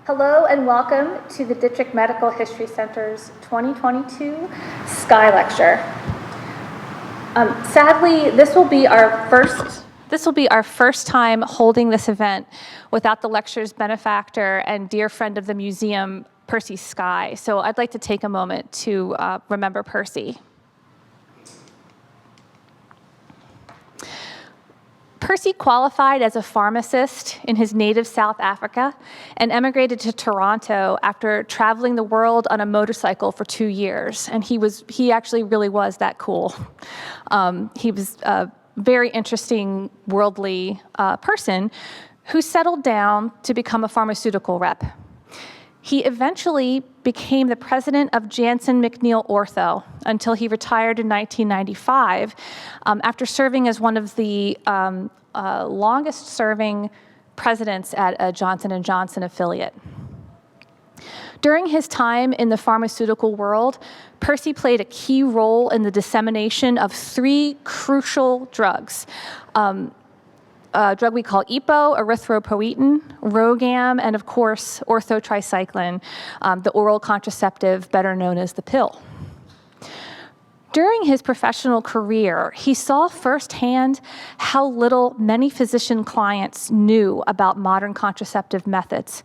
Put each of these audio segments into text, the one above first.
Hello and welcome to the Dittrich Medical History Center's 2022 Sky Lecture. Sadly, this will be our first time holding this event without the lecture's benefactor and dear friend of the museum, Percy Sky. So I'd like to take a moment to remember Percy. Percy qualified as a pharmacist in his native South Africa and emigrated to Toronto after traveling the world on a motorcycle for 2 years. And he actually really was that cool. He was a very interesting, worldly person who settled down to become a pharmaceutical rep. He eventually became the president of Janssen McNeil Ortho until he retired in 1995 after serving as one of the longest-serving presidents at a Johnson & Johnson affiliate. During his time in the pharmaceutical world, Percy played a key role in the dissemination of 3 crucial drugs. A drug we call EPO, erythropoietin, RhoGAM, and of course, orthotricycline, the oral contraceptive better known as the pill. During his professional career, he saw firsthand how little many physician clients knew about modern contraceptive methods.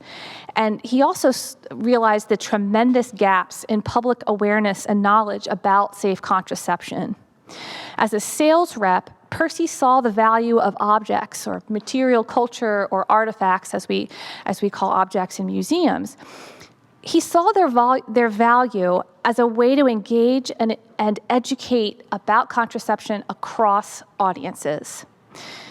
And he also realized the tremendous gaps in public awareness and knowledge about safe contraception. As a sales rep, Percy saw the value of objects or material culture or artifacts, as we call objects in museums. He saw their value as a way to engage and educate about contraception across audiences.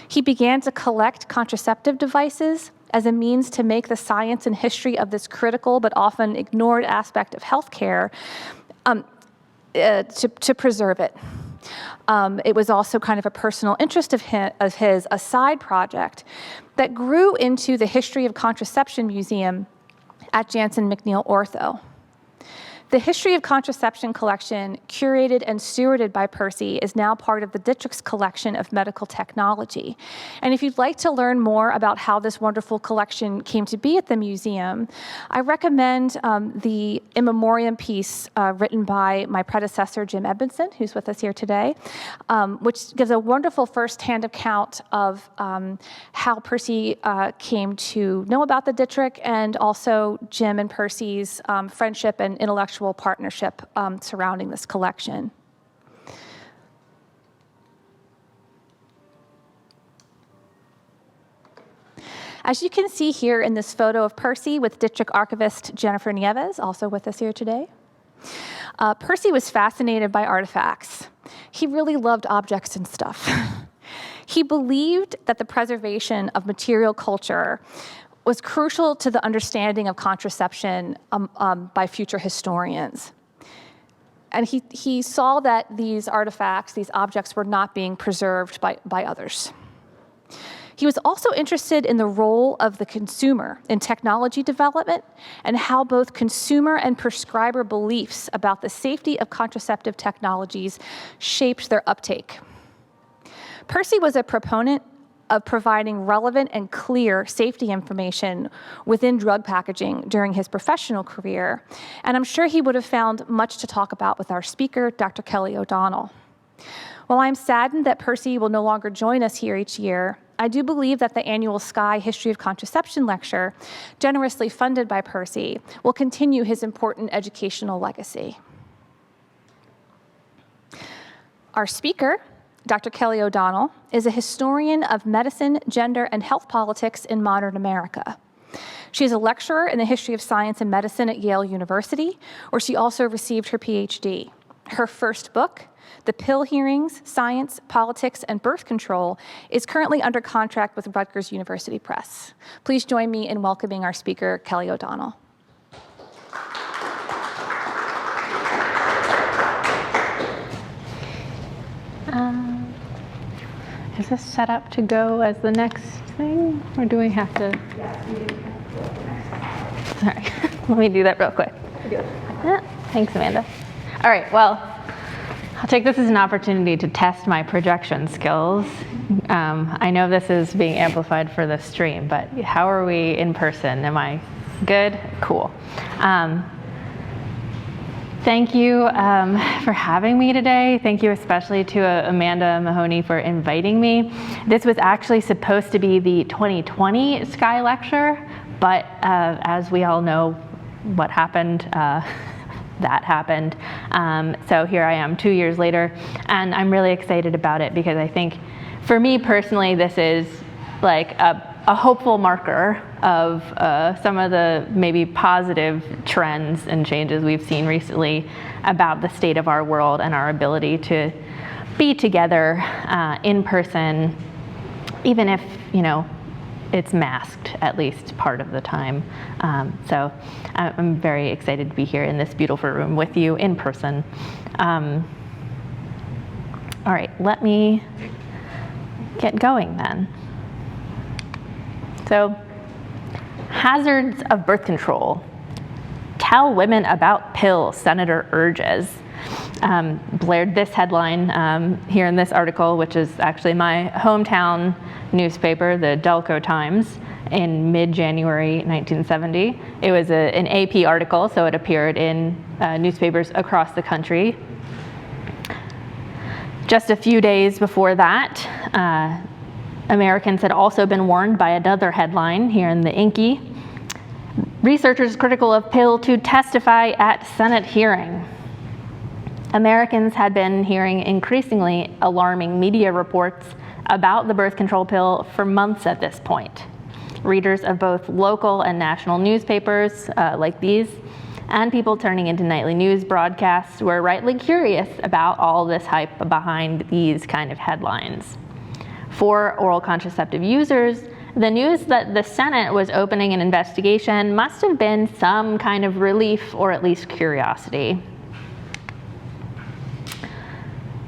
He began to collect contraceptive devices as a means to make the science and history of this critical but often ignored aspect of healthcare to preserve it. It was also kind of a personal interest of his, a side project that grew into the History of Contraception Museum at Janssen McNeil Ortho. The History of Contraception collection, curated and stewarded by Percy, is now part of the Dittrich's collection of medical technology. And if you'd like to learn more about how this wonderful collection came to be at the museum, I recommend the in memoriam piece written by my predecessor, Jim Edmondson, who's with us here today, which gives a wonderful first-hand account of how Percy came to know about the Dittrich, and also Jim and Percy's friendship and intellectual partnership surrounding this collection. As you can see here in this photo of Percy with Dittrich archivist Jennifer Nieves, also with us here today, Percy was fascinated by artifacts. He really loved objects and stuff. He believed that the preservation of material culture was crucial to the understanding of contraception by future historians. And he saw that these artifacts, these objects, were not being preserved by others. He was also interested in the role of the consumer in technology development and how both consumer and prescriber beliefs about the safety of contraceptive technologies shaped their uptake. Percy was a proponent of providing relevant and clear safety information within drug packaging during his professional career, and I'm sure he would have found much to talk about with our speaker, Dr. Kelly O'Donnell. While I'm saddened that Percy will no longer join us here each year, I do believe that the annual Sky History of Contraception lecture, generously funded by Percy, will continue his important educational legacy. Our speaker, Dr. Kelly O'Donnell, is a historian of medicine, gender, and health politics in modern America. She is a lecturer in the history of science and medicine at Yale University, where she also received her PhD. Her first book, The Pill Hearings, Science, Politics, and Birth Control, is currently under contract with Rutgers University Press. Please join me in welcoming our speaker, Kelly O'Donnell. Is this set up to go as the next thing, or do we have to? Yes, we do. Sorry, let me do that real quick. Yeah, thanks, Amanda. All right, well, I'll take this as an opportunity to test my projection skills. I know this is being amplified for the stream, but how are we in person? Am I Good? Cool. Thank you for having me today. Thank you especially to Amanda Mahoney for inviting me. This was actually supposed to be the 2020 Sky Lecture, but as we all know what happened, that happened. So here I am 2 years later, and I'm really excited about it because I think for me personally, this is like a hopeful marker of some of the maybe positive trends and changes we've seen recently about the state of our world and our ability to be together in person, even if, it's masked at least part of the time. So I'm very excited to be here in this beautiful room with you in person. All right, let me get going then. So, hazards of birth control. Tell women about pill, senator urges. Blared this headline here in this article, which is actually my hometown newspaper, the Delco Times, in mid-January 1970. It was an AP article, so it appeared in newspapers across the country. Just a few days before that, Americans had also been warned by another headline here in the Inky. Researchers critical of pill to testify at Senate hearing. Americans had been hearing increasingly alarming media reports about the birth control pill for months at this point. Readers of both local and national newspapers like these, and people turning into nightly news broadcasts were rightly curious about all this hype behind these kind of headlines. For oral contraceptive users, the news that the Senate was opening an investigation must have been some kind of relief or at least curiosity.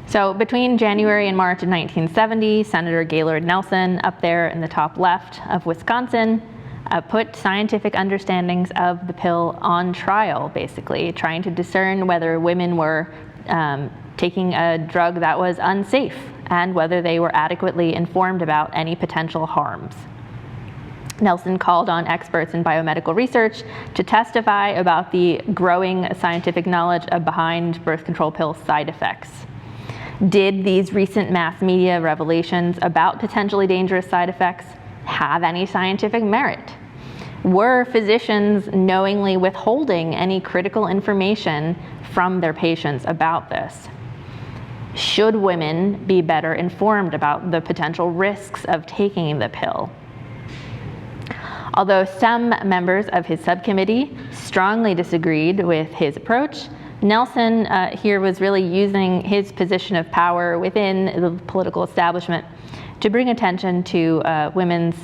So between January and March of 1970, Senator Gaylord Nelson, up there in the top left of Wisconsin, put scientific understandings of the pill on trial, basically, trying to discern whether women were taking a drug that was unsafe and whether they were adequately informed about any potential harms. Nelson called on experts in biomedical research to testify about the growing scientific knowledge behind birth control pill side effects. Did these recent mass media revelations about potentially dangerous side effects have any scientific merit? Were physicians knowingly withholding any critical information from their patients about this? Should women be better informed about the potential risks of taking the pill? Although some members of his subcommittee strongly disagreed with his approach, Nelson here was really using his position of power within the political establishment to bring attention to women's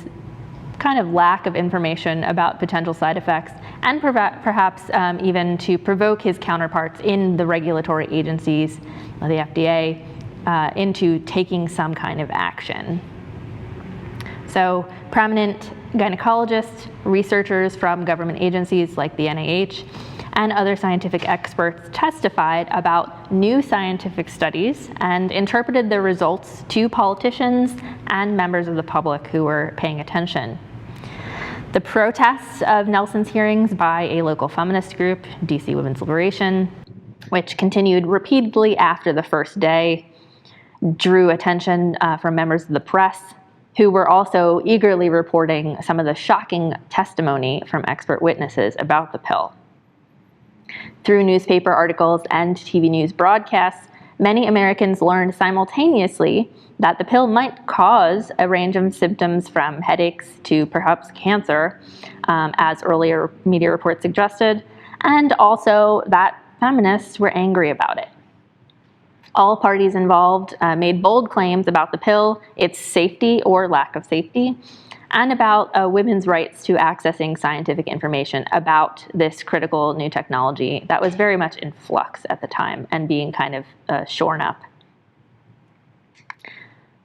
kind of lack of information about potential side effects, and perhaps even to provoke his counterparts in the regulatory agencies, the FDA, into taking some kind of action. So prominent gynecologists, researchers from government agencies like the NIH, and other scientific experts testified about new scientific studies and interpreted the results to politicians and members of the public who were paying attention. The protests of Nelson's hearings by a local feminist group, DC Women's Liberation, which continued repeatedly after the first day, drew attention from members of the press, who were also eagerly reporting some of the shocking testimony from expert witnesses about the pill. Through newspaper articles and TV news broadcasts, many Americans learned simultaneously that the pill might cause a range of symptoms from headaches to perhaps cancer, as earlier media reports suggested, and also that feminists were angry about it. All parties involved made bold claims about the pill, its safety or lack of safety, and about women's rights to accessing scientific information about this critical new technology that was very much in flux at the time and being kind of shorn up.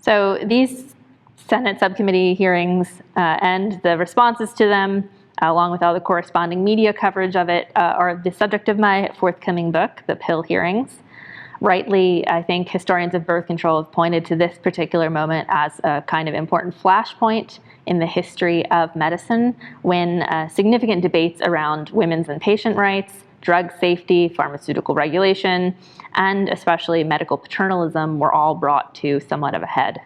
So these Senate subcommittee hearings and the responses to them, along with all the corresponding media coverage of it, are the subject of my forthcoming book, The Pill Hearings. Rightly, I think historians of birth control have pointed to this particular moment as a kind of important flashpoint in the history of medicine when significant debates around women's and patient rights, drug safety, pharmaceutical regulation, and especially medical paternalism were all brought to somewhat of a head.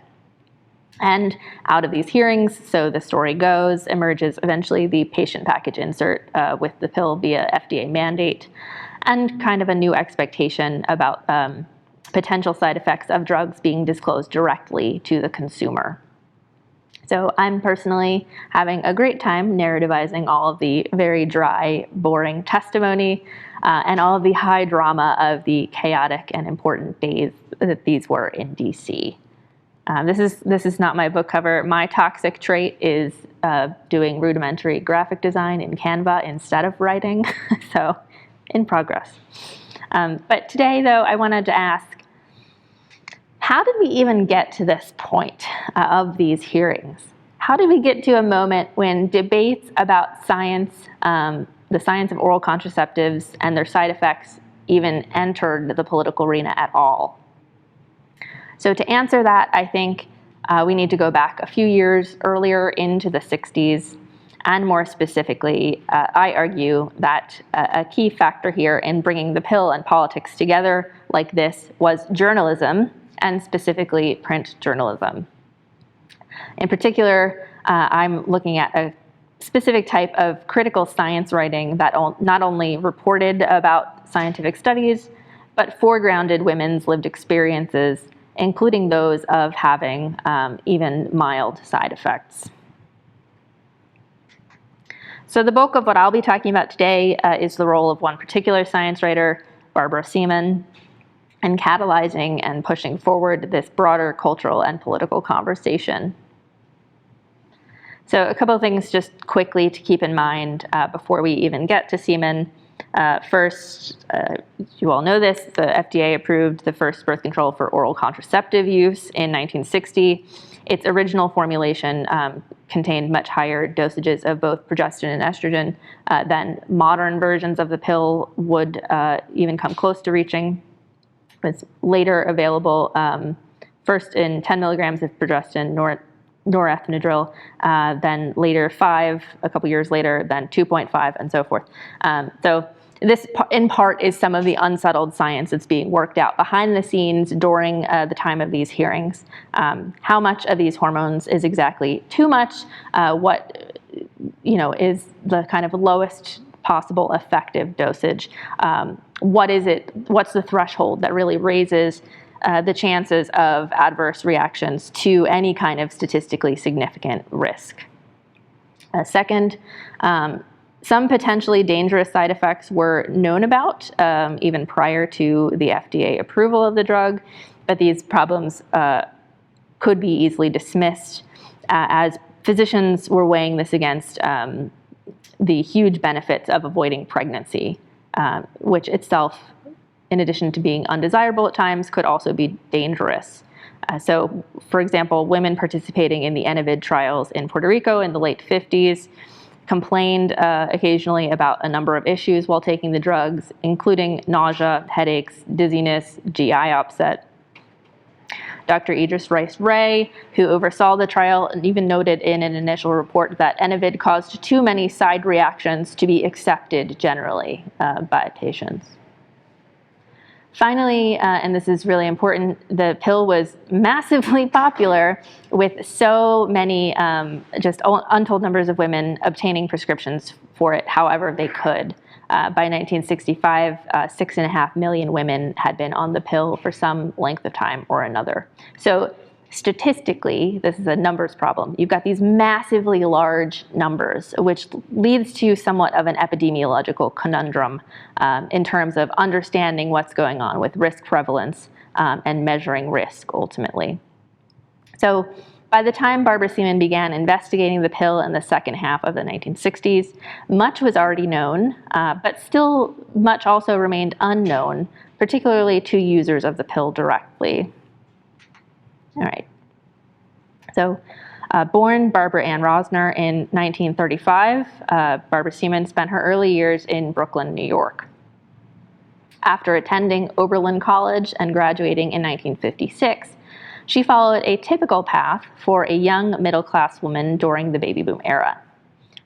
And out of these hearings, so the story goes, emerges eventually the patient package insert with the pill via FDA mandate, and kind of a new expectation about potential side effects of drugs being disclosed directly to the consumer. So I'm personally having a great time narrativizing all of the very dry, boring testimony and all of the high drama of the chaotic and important days that these were in DC. This is not my book cover. My toxic trait is doing rudimentary graphic design in Canva instead of writing, so in progress. But today, though, I wanted to ask, how did we even get to this point of these hearings? How did we get to a moment when debates about science, the science of oral contraceptives and their side effects even entered the political arena at all? So to answer that, I think we need to go back a few years earlier into the 60s. And more specifically, I argue that a key factor here in bringing the pill and politics together like this was journalism, and specifically print journalism. In particular, I'm looking at a specific type of critical science writing that not only reported about scientific studies, but foregrounded women's lived experiences, including those of having even mild side effects. So the bulk of what I'll be talking about today is the role of one particular science writer, Barbara Seaman, in catalyzing and pushing forward this broader cultural and political conversation. So a couple of things just quickly to keep in mind before we even get to Seaman. First, you all know this, the FDA approved the first birth control for oral contraceptive use in 1960. Its original formulation contained much higher dosages of both progesterone and estrogen than modern versions of the pill would even come close to reaching. It was later available first in 10 milligrams of progesterone, norethindrel, then later 5, a couple years later, then 2.5, and so forth. So this, in part, is some of the unsettled science that's being worked out behind the scenes during the time of these hearings. How much of these hormones is exactly too much? What is the kind of lowest possible effective dosage? What is it? What's the threshold that really raises the chances of adverse reactions to any kind of statistically significant risk? Second, some potentially dangerous side effects were known about even prior to the FDA approval of the drug, but these problems could be easily dismissed as physicians were weighing this against the huge benefits of avoiding pregnancy, which itself, in addition to being undesirable at times, could also be dangerous. So, for example, women participating in the Enivid trials in Puerto Rico in the late 50s complained occasionally about a number of issues while taking the drugs, including nausea, headaches, dizziness, GI upset. Dr. Idris Rice-Ray, who oversaw the trial, even noted in an initial report that Enivid caused too many side reactions to be accepted generally by patients. Finally, and this is really important, the pill was massively popular with so many just untold numbers of women obtaining prescriptions for it however they could. By 1965, 6.5 million women had been on the pill for some length of time or another. So statistically, this is a numbers problem. You've got these massively large numbers, which leads to somewhat of an epidemiological conundrum in terms of understanding what's going on with risk prevalence and measuring risk ultimately. So by the time Barbara Seaman began investigating the pill in the second half of the 1960s, much was already known, but still much also remained unknown, particularly to users of the pill directly. All right. So, born Barbara Ann Rosner in 1935, Barbara Seaman spent her early years in Brooklyn, New York. After attending Oberlin College and graduating in 1956, She followed a typical path for a young middle-class woman during the baby boom era.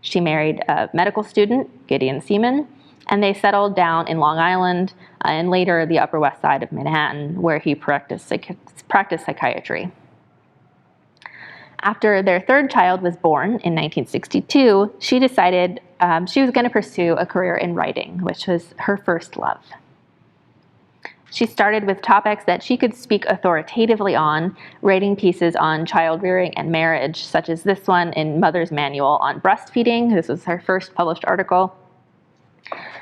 She married a medical student, Gideon Seaman, and they settled down in Long Island and later the Upper West Side of Manhattan, where he practiced psychiatry. After their third child was born in 1962, she decided she was going to pursue a career in writing, which was her first love. She started with topics that she could speak authoritatively on, writing pieces on child rearing and marriage, such as this one in Mother's Manual on Breastfeeding. This was her first published article.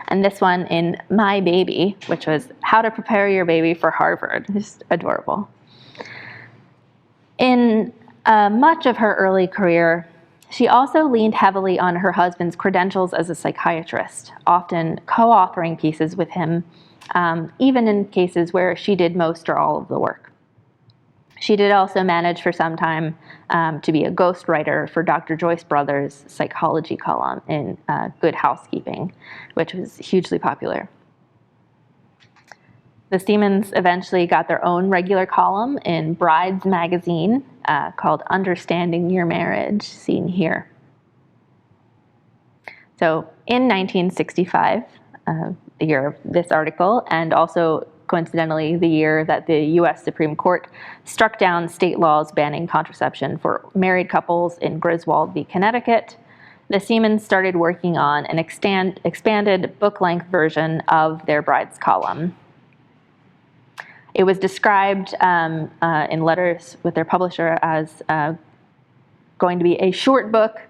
And this one in My Baby, which was How to Prepare Your Baby for Harvard. Just adorable. In much of her early career, she also leaned heavily on her husband's credentials as a psychiatrist, often co-authoring pieces with him, even in cases where she did most or all of the work. She did also manage for some time to be a ghostwriter for Dr. Joyce Brothers' psychology column in Good Housekeeping, which was hugely popular. The Seamans eventually got their own regular column in Brides magazine called Understanding Your Marriage, seen here. So in 1965, the year of this article, and also coincidentally the year that the U.S. Supreme Court struck down state laws banning contraception for married couples in Griswold v. Connecticut, the Seamans started working on an expanded book-length version of their Brides column. It was described in letters with their publisher as going to be a short book,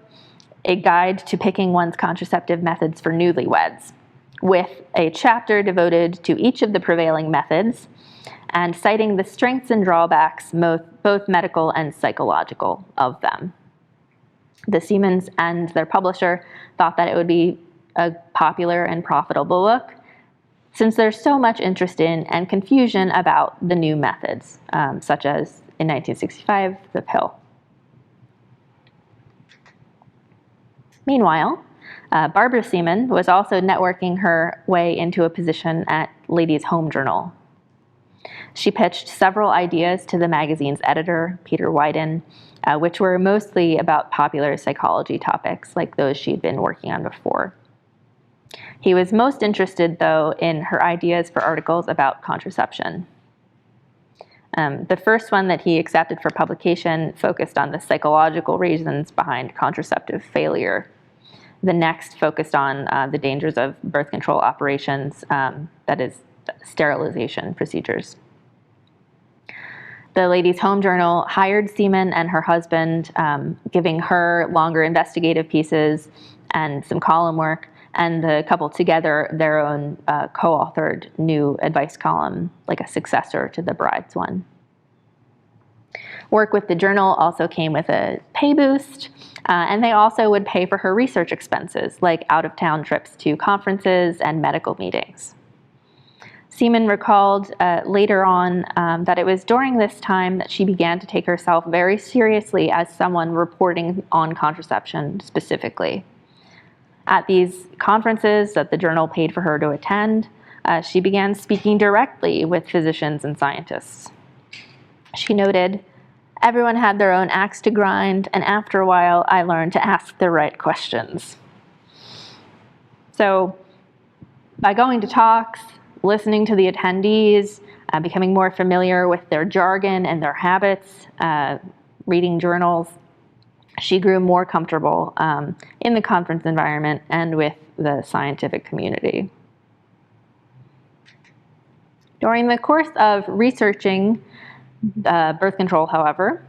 a guide to picking one's contraceptive methods for newlyweds, with a chapter devoted to each of the prevailing methods and citing the strengths and drawbacks, both medical and psychological, of them. The Seamans and their publisher thought that it would be a popular and profitable book, since there's so much interest in and confusion about the new methods, such as, in 1965, the pill. Meanwhile, Barbara Seaman was also networking her way into a position at Ladies' Home Journal. She pitched several ideas to the magazine's editor, Peter Wyden, which were mostly about popular psychology topics like those she'd been working on before. He was most interested, though, in her ideas for articles about contraception. The first one that he accepted for publication focused on the psychological reasons behind contraceptive failure. The next focused on the dangers of birth control operations, that is, sterilization procedures. The Ladies' Home Journal hired Seaman and her husband, giving her longer investigative pieces and some column work, and the couple together their own co-authored new advice column, like a successor to the Brides one. Work with the journal also came with a pay boost, and they also would pay for her research expenses, like out-of-town trips to conferences and medical meetings. Seaman recalled later on that it was during this time that she began to take herself very seriously as someone reporting on contraception specifically. At these conferences that the journal paid for her to attend, she began speaking directly with physicians and scientists. She noted, "Everyone had their own axe to grind, and after a while, I learned to ask the right questions." So, by going to talks, listening to the attendees, becoming more familiar with their jargon and their habits, reading journals, she grew more comfortable in the conference environment and with the scientific community. During the course of researching birth control, however,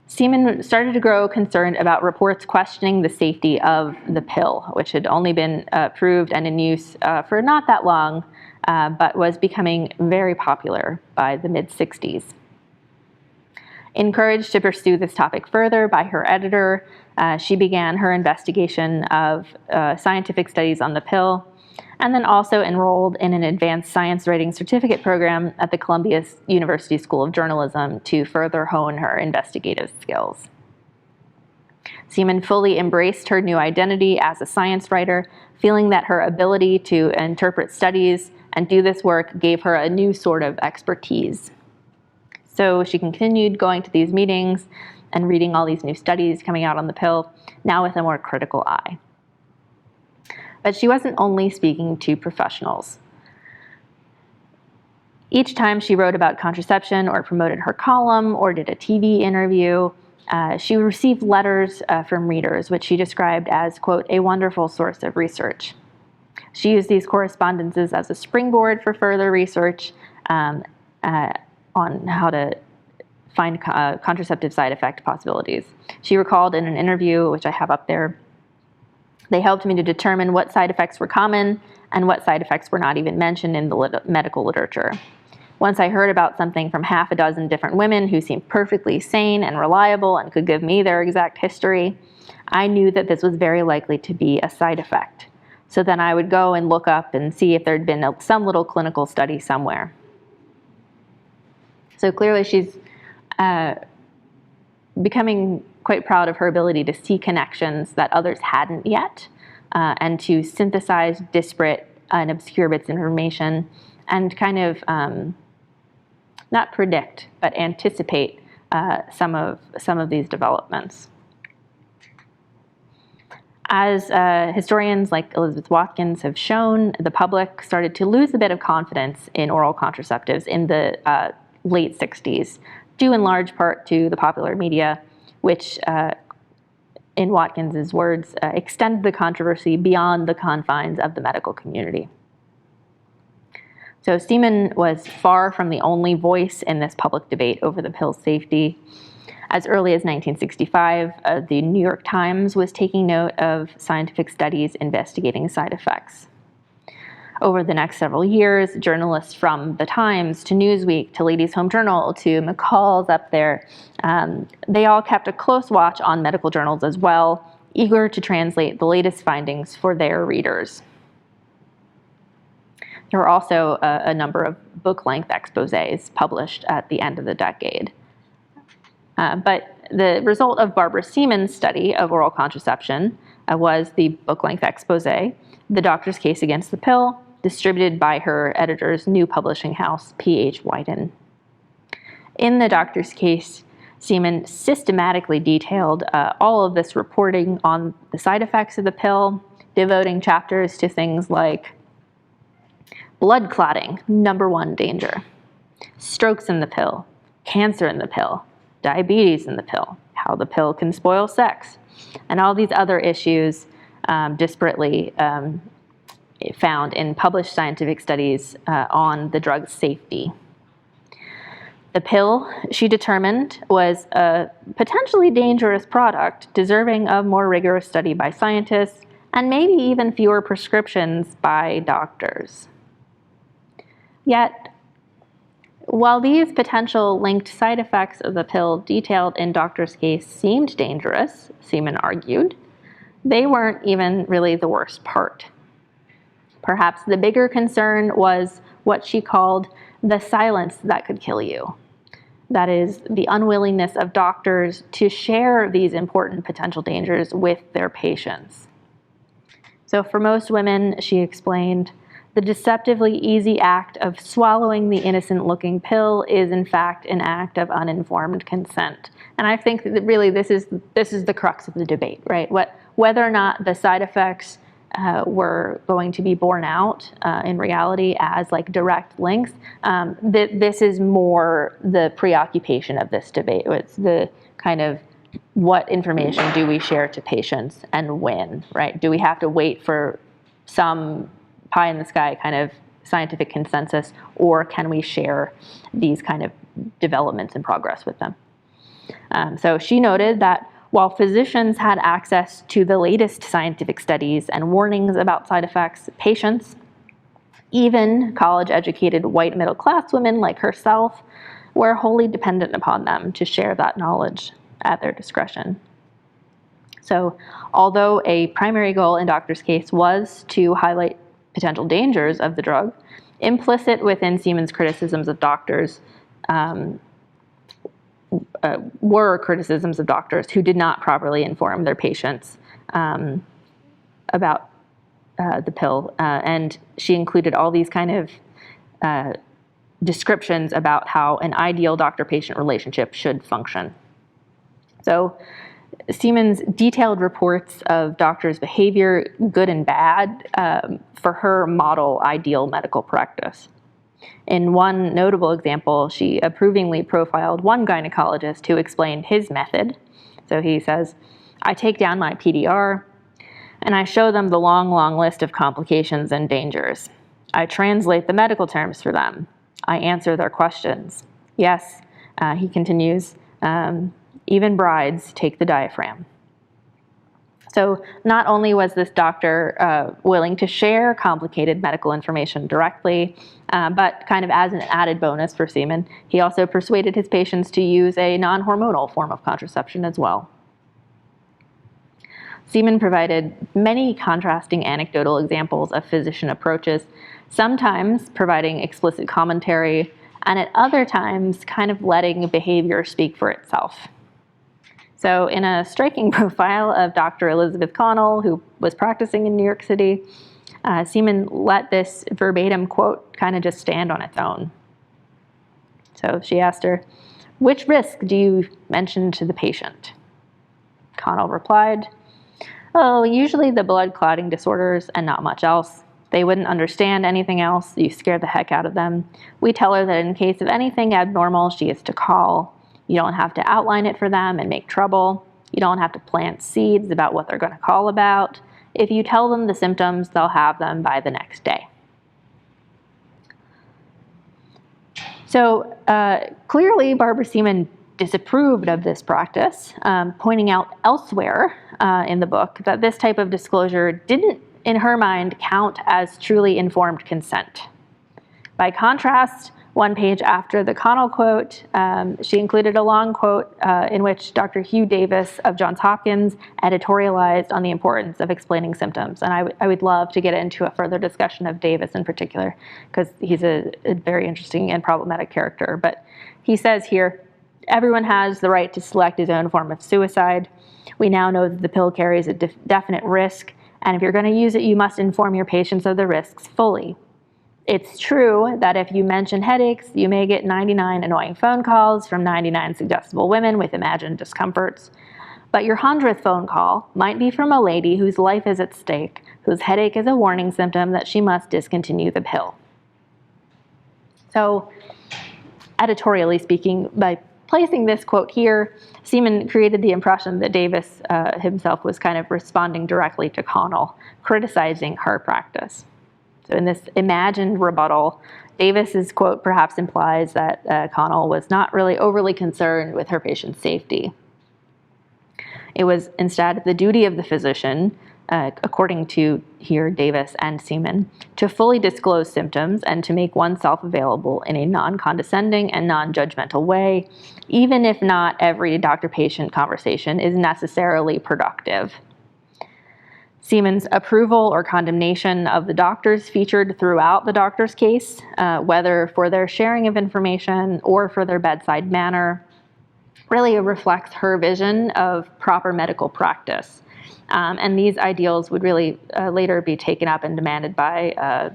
Seaman started to grow concerned about reports questioning the safety of the pill, which had only been approved and in use for not that long, but was becoming very popular by the mid-60s. Encouraged to pursue this topic further by her editor, she began her investigation of scientific studies on the pill, and then also enrolled in an advanced science writing certificate program at the Columbia University School of Journalism to further hone her investigative skills. Seaman fully embraced her new identity as a science writer, feeling that her ability to interpret studies and do this work gave her a new sort of expertise. So she continued going to these meetings and reading all these new studies coming out on the pill, now with a more critical eye. But she wasn't only speaking to professionals. Each time she wrote about contraception or promoted her column or did a TV interview, she received letters from readers, which she described as, quote, a wonderful source of research. She used these correspondences as a springboard for further research on how to find contraceptive side effect possibilities. She recalled in an interview, which I have up there, they helped me to determine what side effects were common and what side effects were not even mentioned in the medical literature. Once I heard about something from half a dozen different women who seemed perfectly sane and reliable and could give me their exact history, I knew that this was very likely to be a side effect. So then I would go and look up and see if there'd been some little clinical study somewhere. So clearly she's becoming quite proud of her ability to see connections that others hadn't yet, and to synthesize disparate and obscure bits of information and kind of not predict, but anticipate some of these developments. As historians like Elizabeth Watkins have shown, the public started to lose a bit of confidence in oral contraceptives in the late 60s, due in large part to the popular media, which, in Watkins's words, extended the controversy beyond the confines of the medical community. So Seaman was far from the only voice in this public debate over the pill's safety. As early as 1965, the New York Times was taking note of scientific studies investigating side effects. Over the next several years, journalists from the Times to Newsweek to Ladies' Home Journal to McCall's up there, they all kept a close watch on medical journals as well, eager to translate the latest findings for their readers. There were also a number of book-length exposés published at the end of the decade. But the result of Barbara Seaman's study of oral contraception was the book-length expose, The Doctor's Case Against the Pill, distributed by her editor's new publishing house, P.H. Whiten. In The Doctor's Case, Seaman systematically detailed all of this reporting on the side effects of the pill, devoting chapters to things like blood clotting, #1 danger, strokes in the pill, cancer in the pill, diabetes in the pill, how the pill can spoil sex, and all these other issues disparately found in published scientific studies on the drug's safety. The pill, she determined, was a potentially dangerous product, deserving of more rigorous study by scientists, and maybe even fewer prescriptions by doctors. Yet, while these potential linked side effects of the pill detailed in Doctor's Case seemed dangerous, Seaman argued, they weren't even really the worst part. Perhaps the bigger concern was what she called the silence that could kill you. That is, the unwillingness of doctors to share these important potential dangers with their patients. So for most women, she explained, the deceptively easy act of swallowing the innocent-looking pill is, in fact, an act of uninformed consent. And I think that really this is the crux of the debate, right? Whether or not the side effects were going to be borne out in reality as like direct links. This is more the preoccupation of this debate. It's the kind of what information do we share to patients and when, right? Do we have to wait for some pie in the sky kind of scientific consensus, or can we share these kind of developments in progress with them? So she noted that while physicians had access to the latest scientific studies and warnings about side effects, patients, even college-educated white middle-class women like herself, were wholly dependent upon them to share that knowledge at their discretion. So although a primary goal in Doctor's Case was to highlight potential dangers of the drug, implicit within Seaman's criticisms of doctors were criticisms of doctors who did not properly inform their patients about the pill. And she included all these kind of descriptions about how an ideal doctor-patient relationship should function. So Seaman's detailed reports of doctors' behavior, good and bad, for her model ideal medical practice. In one notable example, she approvingly profiled one gynecologist who explained his method. So he says, "I take down my PDR, and I show them the long list of complications and dangers. I translate the medical terms for them. I answer their questions. Yes," he continues, "even brides take the diaphragm." So not only was this doctor willing to share complicated medical information directly, but kind of as an added bonus for Seaman, he also persuaded his patients to use a non-hormonal form of contraception as well. Seaman provided many contrasting anecdotal examples of physician approaches, sometimes providing explicit commentary, and at other times kind of letting behavior speak for itself. So in a striking profile of Dr. Elizabeth Connell, who was practicing in New York City, Seaman let this verbatim quote kind of just stand on its own. So she asked her, "Which risk do you mention to the patient?" Connell replied, "Oh, usually the blood clotting disorders and not much else. They wouldn't understand anything else. You scare the heck out of them. We tell her that in case of anything abnormal, she is to call. You don't have to outline it for them and make trouble. You don't have to plant seeds about what they're going to call about. If you tell them the symptoms, they'll have them by the next day." So clearly, Barbara Seaman disapproved of this practice, pointing out elsewhere in the book that this type of disclosure didn't, in her mind, count as truly informed consent. By contrast, one page after the Connell quote, she included a long quote in which Dr. Hugh Davis of Johns Hopkins editorialized on the importance of explaining symptoms. And I would love to get into a further discussion of Davis in particular, because he's a very interesting and problematic character. But he says here, "Everyone has the right to select his own form of suicide. We now know that the pill carries a definite risk, and if you're going to use it, you must inform your patients of the risks fully. It's true that if you mention headaches, you may get 99 annoying phone calls from 99 suggestible women with imagined discomforts. But your 100th phone call might be from a lady whose life is at stake, whose headache is a warning symptom that she must discontinue the pill." So, editorially speaking, by placing this quote here, Seaman created the impression that Davis himself was kind of responding directly to Connell, criticizing her practice. So in this imagined rebuttal, Davis's quote perhaps implies that Connell was not really overly concerned with her patient's safety. It was instead the duty of the physician, according to here Davis and Seaman, to fully disclose symptoms and to make oneself available in a non-condescending and non-judgmental way, even if not every doctor-patient conversation is necessarily productive. Seaman's approval or condemnation of the doctors featured throughout the doctor's case, whether for their sharing of information or for their bedside manner, really reflects her vision of proper medical practice. And these ideals would really later be taken up and demanded by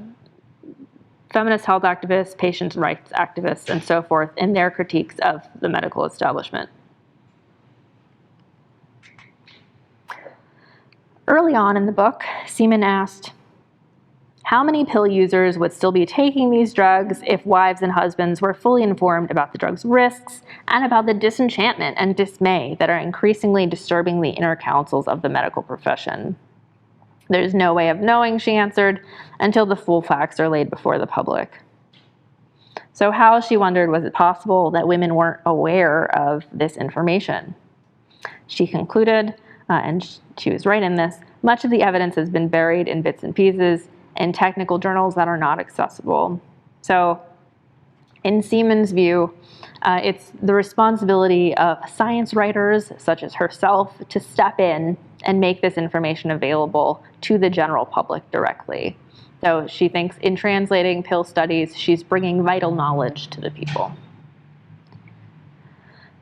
feminist health activists, patient rights activists, and so forth in their critiques of the medical establishment. Early on in the book, Seaman asked, "How many pill users would still be taking these drugs if wives and husbands were fully informed about the drug's risks and about the disenchantment and dismay that are increasingly disturbing the inner councils of the medical profession?" "There's no way of knowing," she answered, "until the full facts are laid before the public." So how, she wondered, was it possible that women weren't aware of this information? She concluded, and she was right in this, much of the evidence has been buried in bits and pieces in technical journals that are not accessible. So in Seaman's view, it's the responsibility of science writers such as herself to step in and make this information available to the general public directly. So she thinks in translating pill studies, she's bringing vital knowledge to the people.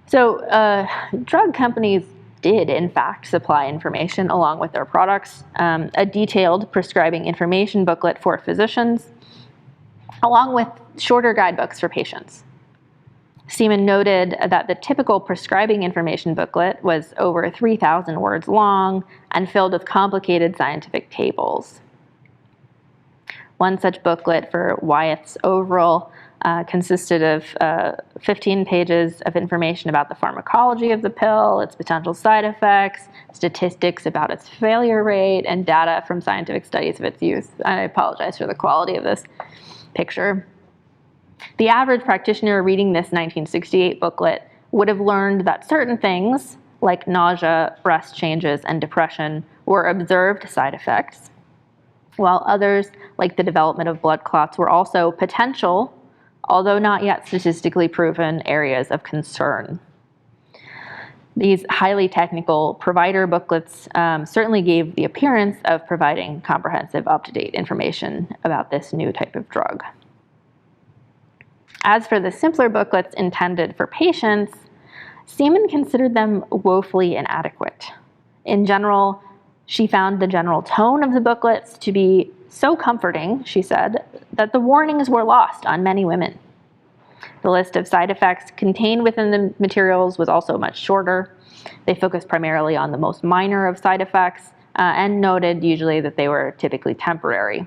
So drug companies did, in fact, supply information along with their products, a detailed prescribing information booklet for physicians, along with shorter guidebooks for patients. Seaman noted that the typical prescribing information booklet was over 3,000 words long and filled with complicated scientific tables. One such booklet for Wyeth's Overall consisted of 15 pages of information about the pharmacology of the pill, its potential side effects, statistics about its failure rate, and data from scientific studies of its use. I apologize for the quality of this picture. The average practitioner reading this 1968 booklet would have learned that certain things, like nausea, breast changes, and depression, were observed side effects, while others, like the development of blood clots, were also potential, although not yet statistically proven, areas of concern. These highly technical provider booklets certainly gave the appearance of providing comprehensive, up-to-date information about this new type of drug. As for the simpler booklets intended for patients, Seaman considered them woefully inadequate. In general, she found the general tone of the booklets to be so comforting, she said, that the warnings were lost on many women. The list of side effects contained within the materials was also much shorter. They focused primarily on the most minor of side effects and noted usually that they were typically temporary.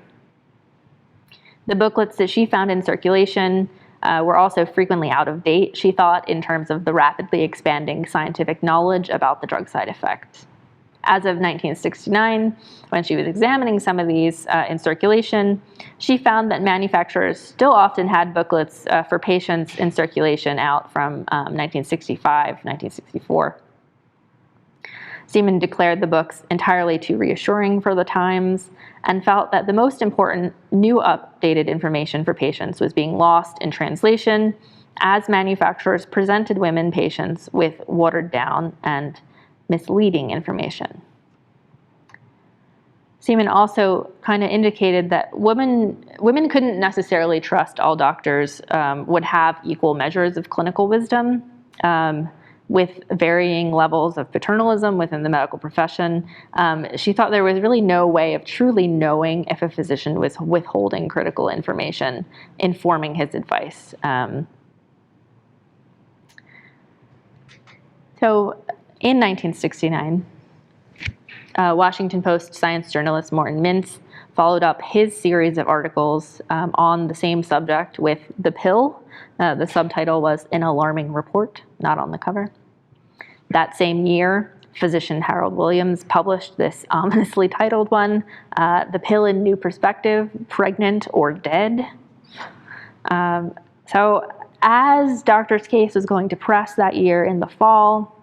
The booklets that she found in circulation were also frequently out of date, she thought, in terms of the rapidly expanding scientific knowledge about the drug side effects. As of 1969, when she was examining some of these in circulation, she found that manufacturers still often had booklets for patients in circulation out from 1965, 1964. Seaman declared the books entirely too reassuring for the times and felt that the most important new updated information for patients was being lost in translation as manufacturers presented women patients with watered down and misleading information. Seaman also kind of indicated that women couldn't necessarily trust all doctors would have equal measures of clinical wisdom, with varying levels of paternalism within the medical profession. She thought there was really no way of truly knowing if a physician was withholding critical information, informing his advice. So in 1969, Washington Post science journalist Morton Mintz followed up his series of articles on the same subject with The Pill. The subtitle was An Alarming Report, not on the cover. That same year, physician Harold Williams published this ominously titled one, The Pill in New Perspective, Pregnant or Dead. So as Doctor's Case was going to press that year in the fall,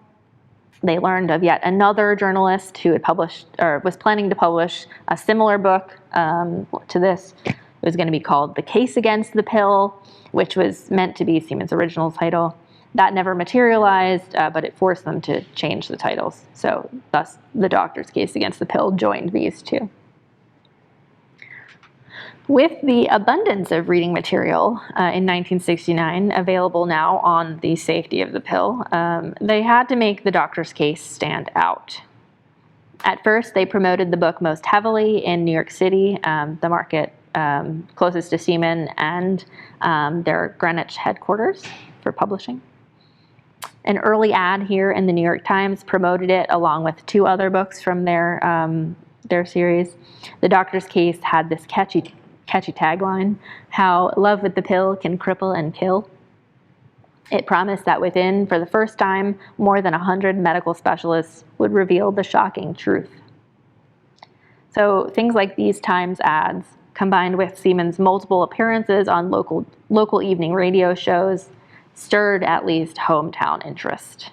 they learned of yet another journalist who had published, or was planning to publish, a similar book to this. It was going to be called The Case Against the Pill, which was meant to be Seaman's original title. That never materialized, but it forced them to change the titles. So thus, The Doctor's Case Against the Pill joined these two. With the abundance of reading material in 1969 available now on the safety of the pill, they had to make The Doctor's Case stand out. At first, they promoted the book most heavily in New York City, the market closest to Seaman, and their Greenwich headquarters for publishing. An early ad here in the New York Times promoted it along with two other books from their series. The Doctor's Case had this catchy tagline, how love with the pill can cripple and kill. It promised that within, for the first time, more than 100 medical specialists would reveal the shocking truth. So things like these Times ads, combined with Seaman's multiple appearances on local evening radio shows, stirred at least hometown interest.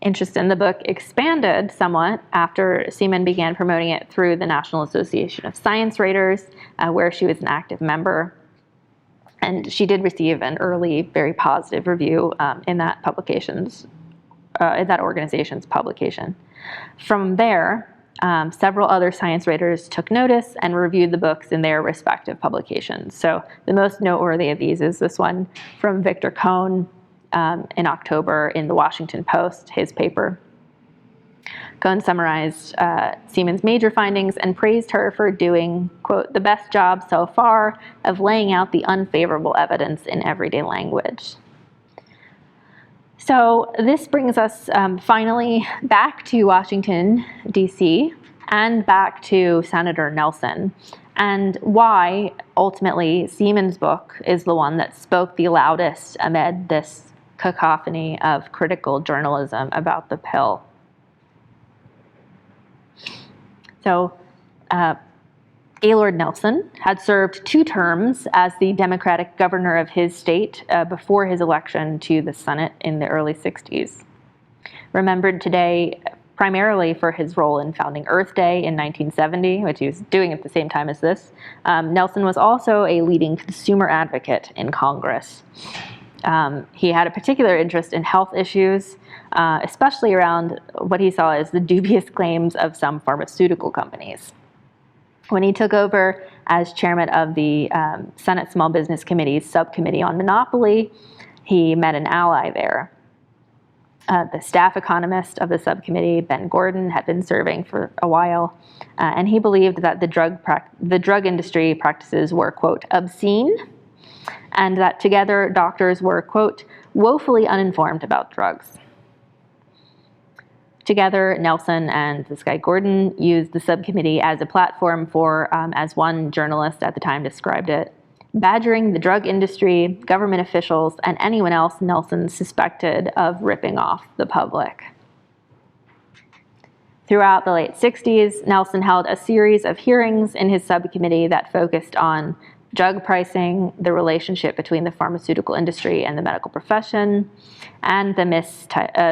Interest in the book expanded somewhat after Seaman began promoting it through the National Association of Science Writers, where she was an active member. And she did receive an early, very positive review in that organization's publication. From there, several other science writers took notice and reviewed the books in their respective publications. So the most noteworthy of these is this one from Victor Cohn in October in the Washington Post, his paper. Cohn summarized Seaman's major findings and praised her for doing, quote, the best job so far of laying out the unfavorable evidence in everyday language. So this brings us finally back to Washington, D.C., and back to Senator Nelson, and why, ultimately, Seaman's book is the one that spoke the loudest amid this cacophony of critical journalism about the pill. So, Gaylord Nelson had served 2 terms as the Democratic governor of his state before his election to the Senate in the early 60s. Remembered today primarily for his role in founding Earth Day in 1970, which he was doing at the same time as this, Nelson was also a leading consumer advocate in Congress. He had a particular interest in health issues, especially around what he saw as the dubious claims of some pharmaceutical companies. When he took over as chairman of the Senate Small Business Committee's subcommittee on monopoly, he met an ally there. The staff economist of the subcommittee, Ben Gordon, had been serving for a while, and he believed that the drug industry practices were, quote, obscene, and that together doctors were, quote, woefully uninformed about drugs. Together, Nelson and this guy Gordon used the subcommittee as a platform for, as one journalist at the time described it, badgering the drug industry, government officials, and anyone else Nelson suspected of ripping off the public. Throughout the late 60s, Nelson held a series of hearings in his subcommittee that focused on drug pricing, the relationship between the pharmaceutical industry and the medical profession, and the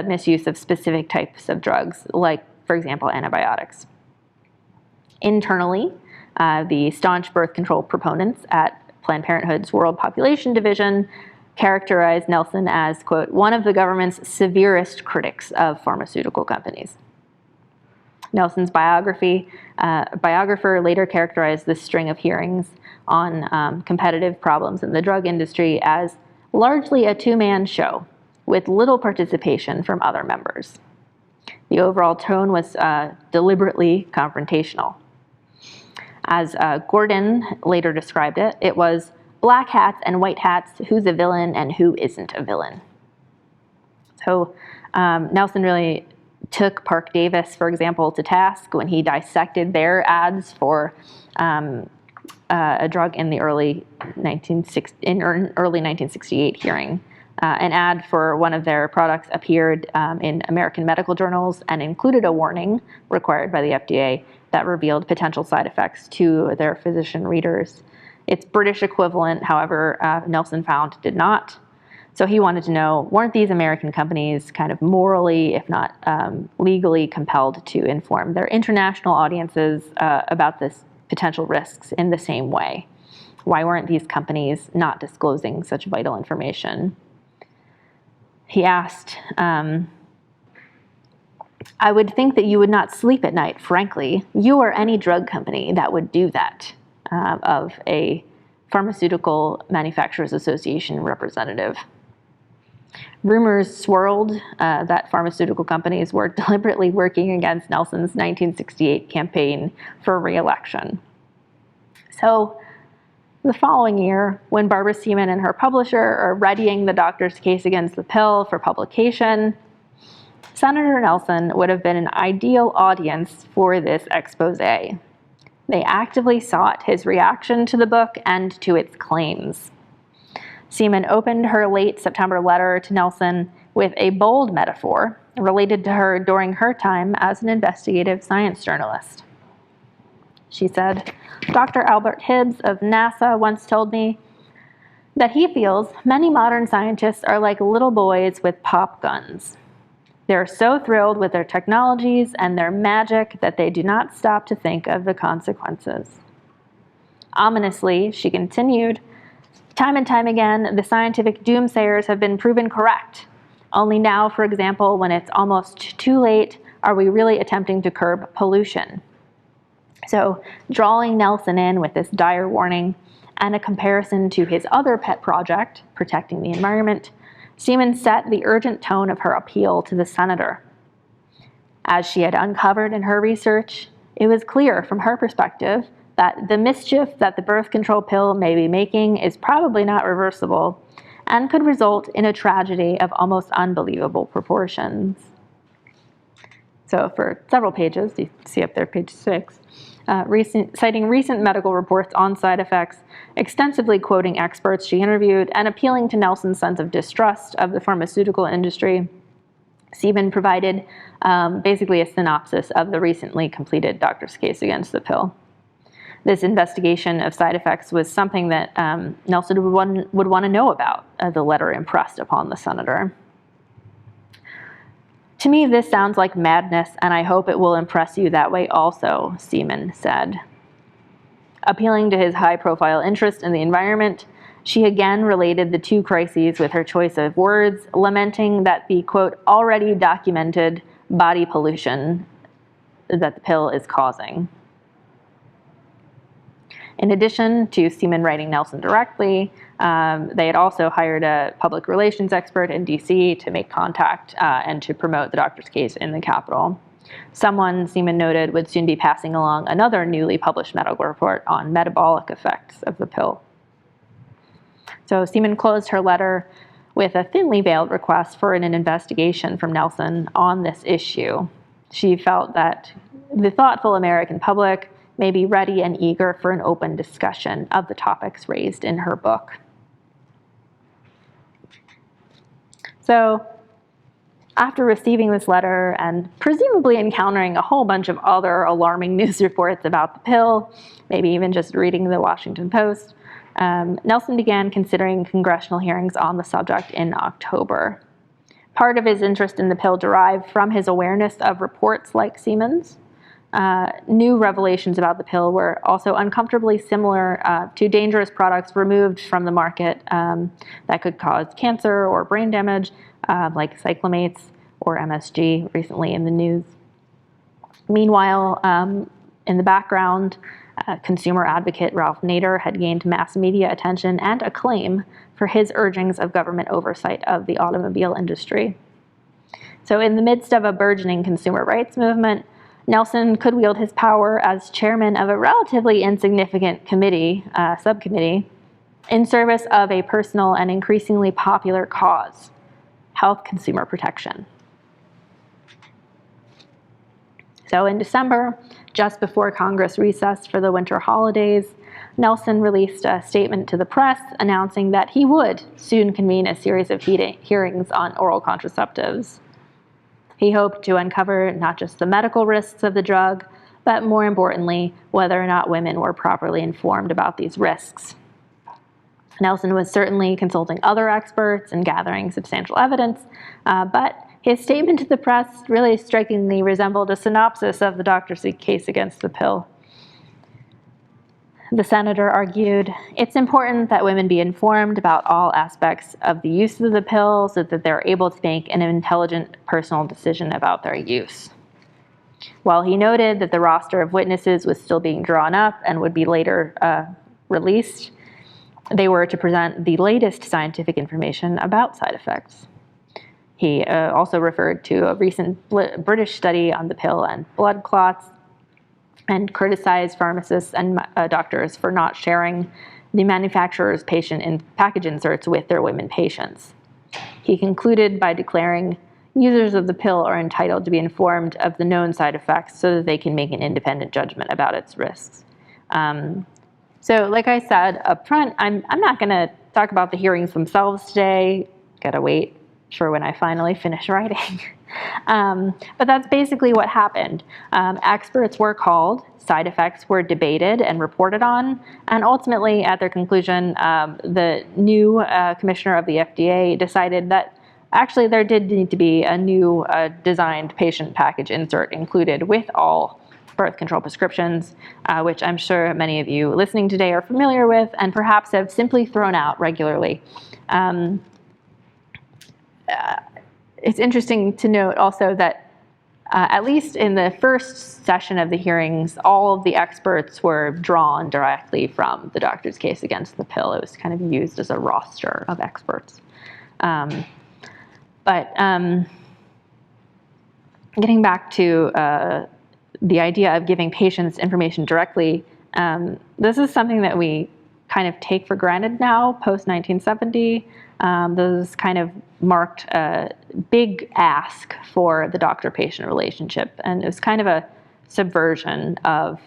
misuse of specific types of drugs, like, for example, antibiotics. Internally, the staunch birth control proponents at Planned Parenthood's World Population Division characterized Nelson as, quote, one of the government's severest critics of pharmaceutical companies. Nelson's biographer later characterized this string of hearings on competitive problems in the drug industry as largely a 2-man show with little participation from other members. The overall tone was deliberately confrontational. As Gordon later described it, it was black hats and white hats, who's a villain and who isn't a villain. So Nelson really took Park Davis, for example, to task when he dissected their ads for a drug in the early 1968 hearing. An ad for one of their products appeared in American medical journals and included a warning required by the FDA that revealed potential side effects to their physician readers. Its British equivalent, however, Nelson found did not. So he wanted to know, weren't these American companies kind of morally, if not legally, compelled to inform their international audiences about this potential risks in the same way? Why weren't these companies not disclosing such vital information? He asked, I would think that you would not sleep at night, frankly. You or any drug company that would do that, of a Pharmaceutical Manufacturers Association representative. Rumors swirled that pharmaceutical companies were deliberately working against Nelson's 1968 campaign for re-election. So the following year, when Barbara Seaman and her publisher are readying the doctor's case against the pill for publication, Senator Nelson would have been an ideal audience for this expose. They actively sought his reaction to the book and to its claims. Seaman opened her late September letter to Nelson with a bold metaphor related to her during her time as an investigative science journalist. She said, Dr. Albert Hibbs of NASA once told me that he feels many modern scientists are like little boys with pop guns. They're so thrilled with their technologies and their magic that they do not stop to think of the consequences. Ominously, she continued, time and time again, the scientific doomsayers have been proven correct. Only now, for example, when it's almost too late, are we really attempting to curb pollution. So, drawing Nelson in with this dire warning and a comparison to his other pet project, protecting the environment, Seaman set the urgent tone of her appeal to the senator. As she had uncovered in her research, it was clear from her perspective that the mischief that the birth control pill may be making is probably not reversible and could result in a tragedy of almost unbelievable proportions. So for several pages, you see up there, page 6, citing recent medical reports on side effects, extensively quoting experts she interviewed, and appealing to Nelson's sense of distrust of the pharmaceutical industry, Seaman provided basically a synopsis of the recently completed doctor's case against the pill. This investigation of side effects was something that Nelson would want to know about, the letter impressed upon the senator. To me, this sounds like madness, and I hope it will impress you that way also, Seaman said. Appealing to his high-profile interest in the environment, she again related the two crises with her choice of words, lamenting that the, quote, already documented body pollution that the pill is causing. In addition to Seaman writing Nelson directly, they had also hired a public relations expert in DC to make contact and to promote the doctor's case in the Capitol. Someone, Seaman noted, would soon be passing along another newly published medical report on metabolic effects of the pill. So Seaman closed her letter with a thinly veiled request for an investigation from Nelson on this issue. She felt that the thoughtful American public may be ready and eager for an open discussion of the topics raised in her book. So, after receiving this letter and presumably encountering a whole bunch of other alarming news reports about the pill, maybe even just reading the Washington Post, Nelson began considering congressional hearings on the subject in October. Part of his interest in the pill derived from his awareness of reports like Seaman's. New revelations about the pill were also uncomfortably similar to dangerous products removed from the market that could cause cancer or brain damage, like cyclamates or MSG, recently in the news. Meanwhile, in the background, consumer advocate Ralph Nader had gained mass media attention and acclaim for his urgings of government oversight of the automobile industry. So in the midst of a burgeoning consumer rights movement, Nelson could wield his power as chairman of a relatively insignificant subcommittee, in service of a personal and increasingly popular cause, health consumer protection. So in December, just before Congress recessed for the winter holidays, Nelson released a statement to the press announcing that he would soon convene a series of hearings on oral contraceptives. He hoped to uncover not just the medical risks of the drug, but more importantly, whether or not women were properly informed about these risks. Nelson was certainly consulting other experts and gathering substantial evidence, but his statement to the press really strikingly resembled a synopsis of the doctor's case against the pill. The senator argued, it's important that women be informed about all aspects of the use of the pill so that they're able to make an intelligent personal decision about their use. While he noted that the roster of witnesses was still being drawn up and would be later released, they were to present the latest scientific information about side effects. He also referred to a recent British study on the pill and blood clots, and criticized pharmacists and doctors for not sharing the manufacturer's package inserts with their women patients. He concluded by declaring, users of the pill are entitled to be informed of the known side effects so that they can make an independent judgment about its risks. So like I said up front, I'm not going to talk about the hearings themselves today. Gotta wait for when I finally finish writing. But that's basically what happened. Experts were called, side effects were debated and reported on, and ultimately at their conclusion, the new commissioner of the FDA decided that actually there did need to be a new designed patient package insert included with all birth control prescriptions, which I'm sure many of you listening today are familiar with and perhaps have simply thrown out regularly. It's interesting to note also that at least in the first session of the hearings, all of the experts were drawn directly from the doctor's case against the pill. It was kind of used as a roster of experts. getting back to the idea of giving patients information directly, this is something that we kind of take for granted now, post-1970. Those kind of marked a big ask for the doctor-patient relationship, and it was kind of a subversion of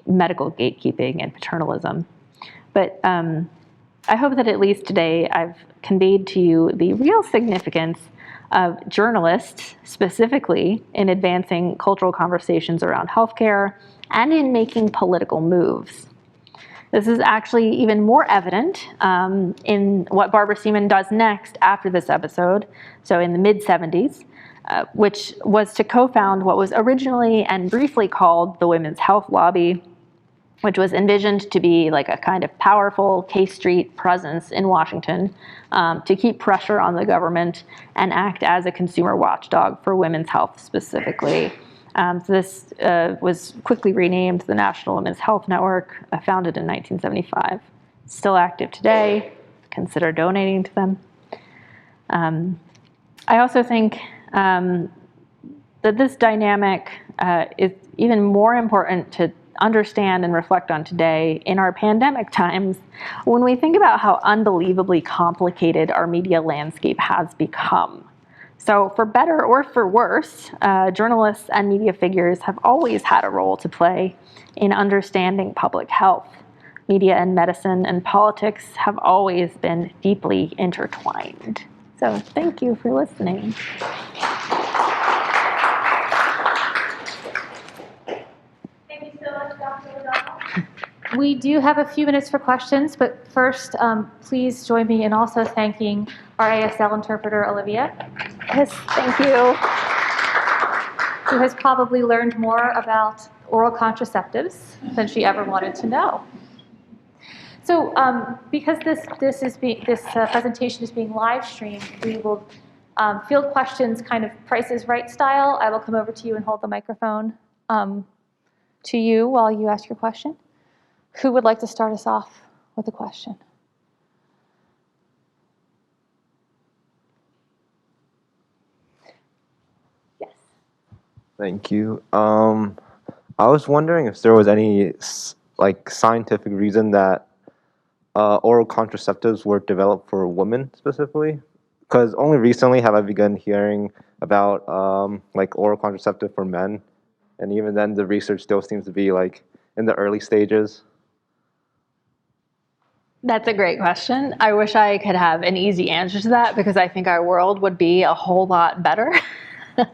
medical gatekeeping and paternalism. But I hope that at least today I've conveyed to you the real significance of journalists, specifically in advancing cultural conversations around healthcare and in making political moves. This is actually even more evident in what Barbara Seaman does next after this episode, so in the mid-70s, which was to co-found what was originally and briefly called the Women's Health Lobby, which was envisioned to be like a kind of powerful K Street presence in Washington to keep pressure on the government and act as a consumer watchdog for women's health specifically. So this was quickly renamed the National Women's Health Network, founded in 1975. Still active today. Consider donating to them. I also think that this dynamic is even more important to understand and reflect on today in our pandemic times when we think about how unbelievably complicated our media landscape has become. So for better or for worse, journalists and media figures have always had a role to play in understanding public health. Media and medicine and politics have always been deeply intertwined. So thank you for listening. We do have a few minutes for questions, but first, please join me in also thanking our ASL interpreter, Olivia. Yes, thank you. Who has probably learned more about oral contraceptives than she ever wanted to know. So, because this presentation is being live streamed, we will field questions kind of Price is Right style. I will come over to you and hold the microphone to you while you ask your question. Who would like to start us off with a question? Yes. Thank you. I was wondering if there was any scientific reason that oral contraceptives were developed for women specifically, because only recently have I begun hearing about oral contraceptive for men, and even then the research still seems to be in the early stages. That's a great question. I wish I could have an easy answer to that because I think our world would be a whole lot better. But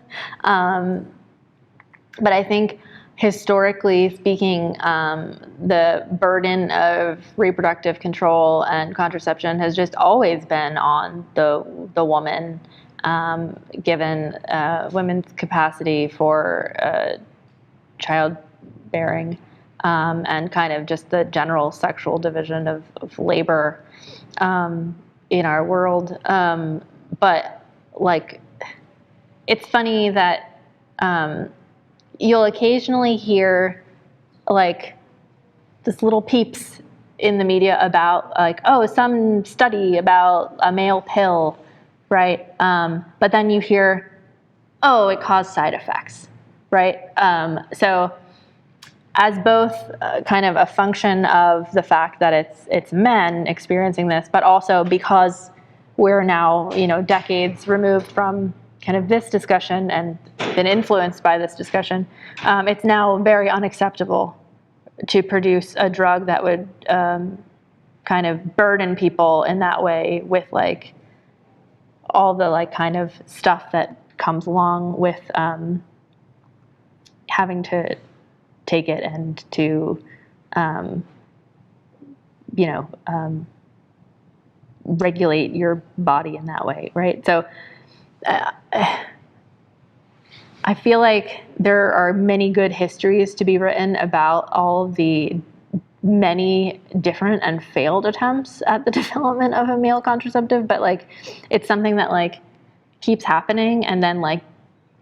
I think historically speaking, the burden of reproductive control and contraception has just always been on the woman, given women's capacity for childbearing. And kind of just the general sexual division of labor in our world. But it's funny that you'll occasionally hear this little peeps in the media about some study about a male pill, right? But then you hear, it caused side effects, right? So as both kind of a function of the fact that it's men experiencing this, but also because we're now, decades removed from kind of this discussion and been influenced by this discussion, it's now very unacceptable to produce a drug that would kind of burden people in that way with all the kind of stuff that comes along with having to take it and to, regulate your body in that way, right? So I feel like there are many good histories to be written about all of the many different and failed attempts at the development of a male contraceptive, but it's something that keeps happening and then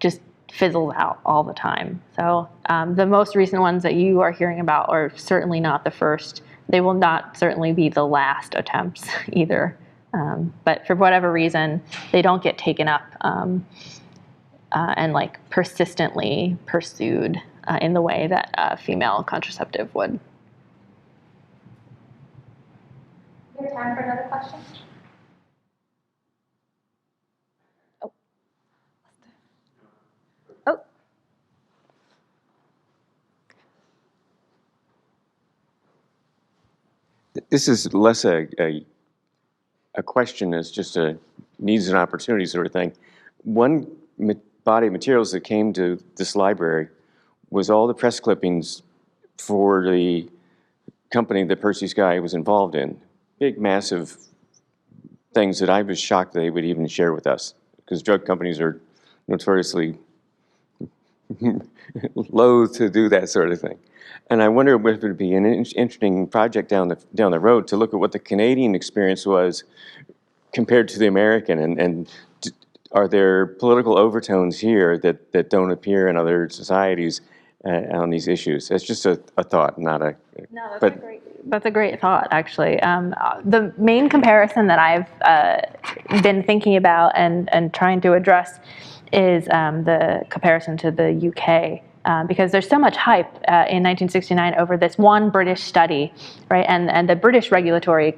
just fizzles out all the time. So the most recent ones that you are hearing about are certainly not the first. They will not certainly be the last attempts either. But for whatever reason, they don't get taken up and like persistently pursued in the way that a female contraceptive would. We have time for another question? Oh. Oh. This is less a question as just a needs and opportunities sort of thing. One body of materials that came to this library was all the press clippings for the company that Percy Sky was involved in. Big, massive things that I was shocked they would even share with us, because drug companies are notoriously loath to do that sort of thing. And I wonder if it would be an interesting project down the road to look at what the Canadian experience was compared to the American, and are there political overtones here that don't appear in other societies on these issues? It's just a thought, not a. No, that's a great thought, actually. The main comparison that I've been thinking about and trying to address is the comparison to the UK. Because there's so much hype in 1969 over this one British study, right? And the British regulatory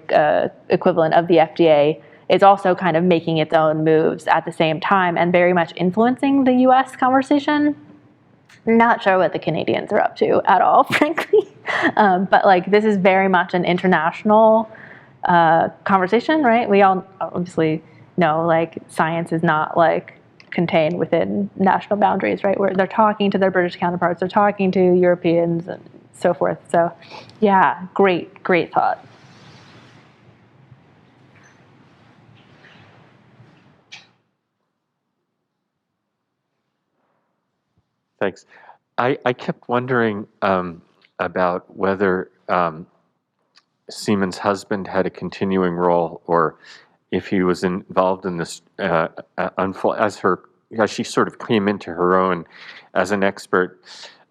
equivalent of the FDA is also kind of making its own moves at the same time and very much influencing the US conversation. Not sure what the Canadians are up to at all, frankly. But like, this is very much an international conversation, right? We all obviously know like science is not like contained within national boundaries, right? Where they're talking to their British counterparts, they're talking to Europeans and so forth. So yeah, great thought. Thanks. I kept wondering about whether Seaman's husband had a continuing role, or if he was involved in this as she sort of came into her own as an expert.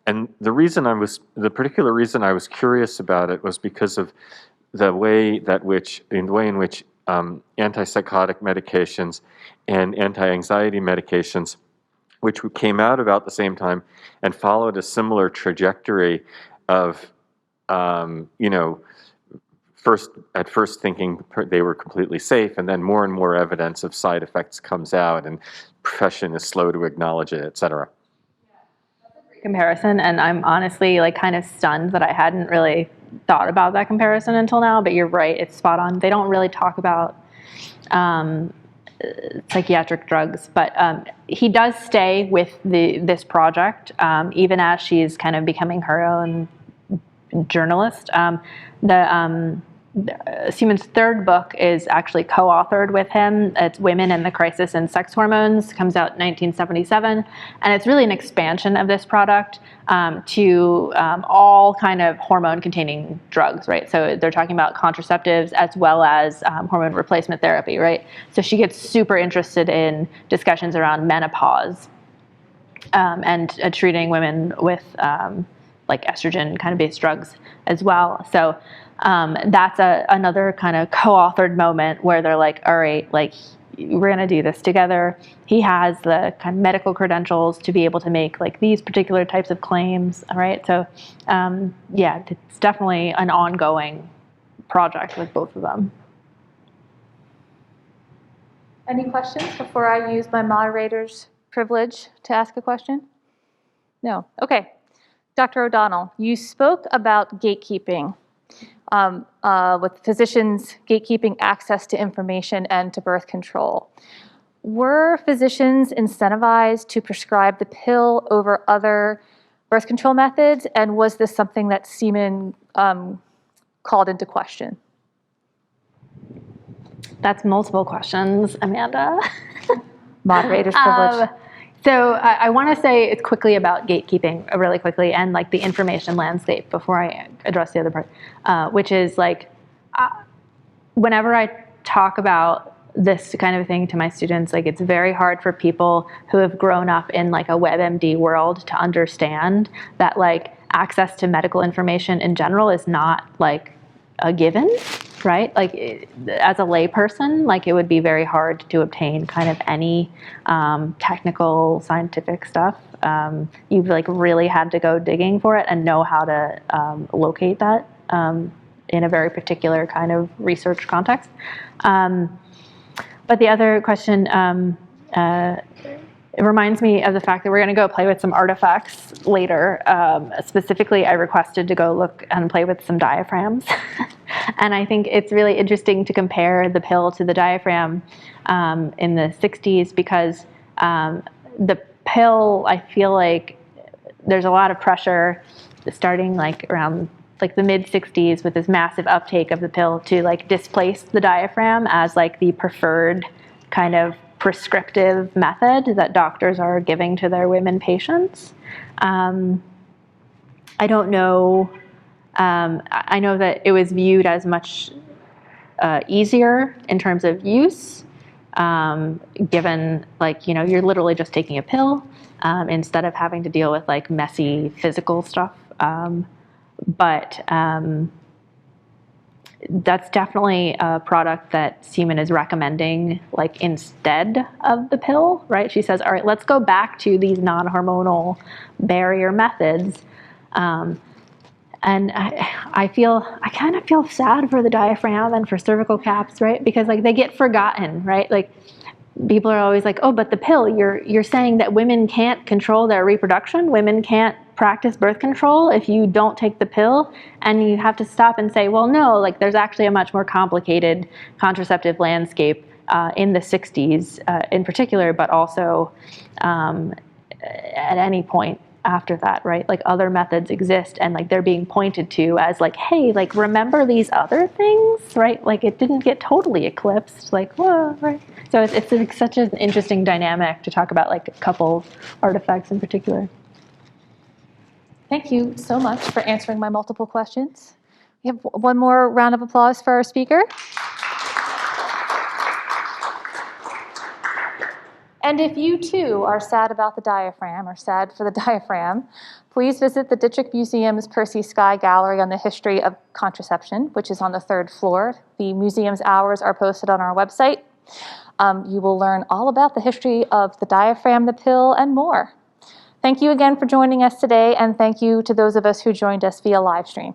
And the particular reason I was curious about it was because of the way in which antipsychotic medications and anti-anxiety medications, which came out about the same time and followed a similar trajectory of, first thinking they were completely safe, and then more and more evidence of side effects comes out, and profession is slow to acknowledge it, et cetera. Comparison, and I'm honestly like kind of stunned that I hadn't really thought about that comparison until now, but you're right, it's spot on. They don't really talk about psychiatric drugs, but he does stay with this project even as she's kind of becoming her own journalist. Seaman's third book is actually co-authored with him. It's Women and the Crisis in Sex Hormones, comes out in 1977, and it's really an expansion of this product to all kind of hormone-containing drugs, right? So they're talking about contraceptives as well as hormone replacement therapy, right? So she gets super interested in discussions around menopause and treating women with like estrogen kind of based drugs as well. So that's another kind of co-authored moment where they're like, all right, like we're going to do this together. He has the kind of medical credentials to be able to make like these particular types of claims. All right. So yeah, it's definitely an ongoing project with both of them. Any questions before I use my moderator's privilege to ask a question? No. Okay. Dr. O'Donnell, you spoke about gatekeeping. With physicians gatekeeping access to information and to birth control. Were physicians incentivized to prescribe the pill over other birth control methods, and was this something that Seaman called into question? That's multiple questions, Amanda. Moderator's privilege. So I want to say it's quickly about gatekeeping, really quickly, and like the information landscape before I address the other part, which is like, whenever I talk about this kind of thing to my students, like it's very hard for people who have grown up in like a WebMD world to understand that like access to medical information in general is not like a given. right? Like as a layperson, like it would be very hard to obtain kind of any technical scientific stuff. You've like really had to go digging for it and know how to locate that in a very particular kind of research context. But the other question, it reminds me of the fact that we're going to go play with some artifacts later. Specifically, I requested to go look and play with some diaphragms. And I think it's really interesting to compare the pill to the diaphragm in the 60s, because the pill, I feel like there's a lot of pressure starting like around like the mid 60s with this massive uptake of the pill to like displace the diaphragm as like the preferred kind of prescriptive method that doctors are giving to their women patients. I don't know. I know that it was viewed as much easier in terms of use, given like, you're literally just taking a pill instead of having to deal with like messy physical stuff. But that's definitely a product that Seaman is recommending, like instead of the pill, right? She says, all right, let's go back to these non-hormonal barrier methods. And I kind of feel sad for the diaphragm and for cervical caps, right? Because like they get forgotten, right? Like people are always like, oh, but the pill, you're saying that women can't control their reproduction, women can't practice birth control if you don't take the pill. And you have to stop and say, well, no, like there's actually a much more complicated contraceptive landscape in the 60s in particular, but also at any point after that, right? Like other methods exist and like they're being pointed to as like, hey, like remember these other things, right? Like it didn't get totally eclipsed, like, whoa, right? So it's like such an interesting dynamic to talk about like a couple artifacts in particular. Thank you so much for answering my multiple questions. We have one more round of applause for our speaker. And if you too are sad about the diaphragm or sad for the diaphragm, please visit the Dittrich Museum's Percy Sky Gallery on the history of contraception, which is on the 3rd floor. The museum's hours are posted on our website. You will learn all about the history of the diaphragm, the pill, and more. Thank you again for joining us today, and thank you to those of us who joined us via live stream.